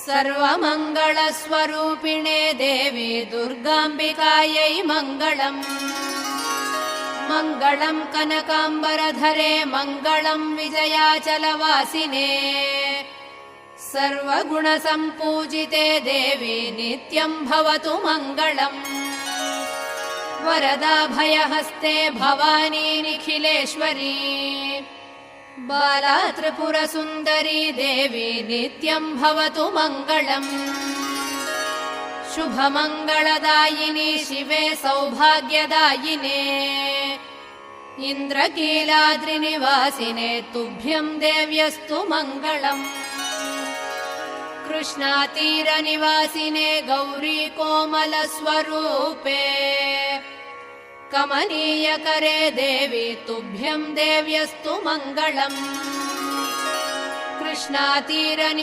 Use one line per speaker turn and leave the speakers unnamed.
सर्वमङ्गलस्वरूपिणे देवी दुर्गाम्बिकायै मङ्गलम्। मङ्गलम् कनकाम्बरधरे मङ्गलम् विजयाचलवासिने। सर्वगुणसम्पूजिते देवी नित्यम् भवतु मङ्गलम्। वरदाभयहस्ते भवानी निखिलेश्वरी। बाला त्रिपुरसुन्दरी देवी नित्यम् भवतु मङ्गलम्। शुभमङ्गलदायिनी शिवे सौभाग्यदायिने। इन्द्रकीलाद्रिनिवासिने तुभ्यम् देव्यस्तु मङ्गलम्। कृष्णातीरनिवासिने गौरी कोमलस्वरूपे। कमनीयकरे देवी तुभ्यम् देव्यस्तु मङ्गलम्। कृष्णातीर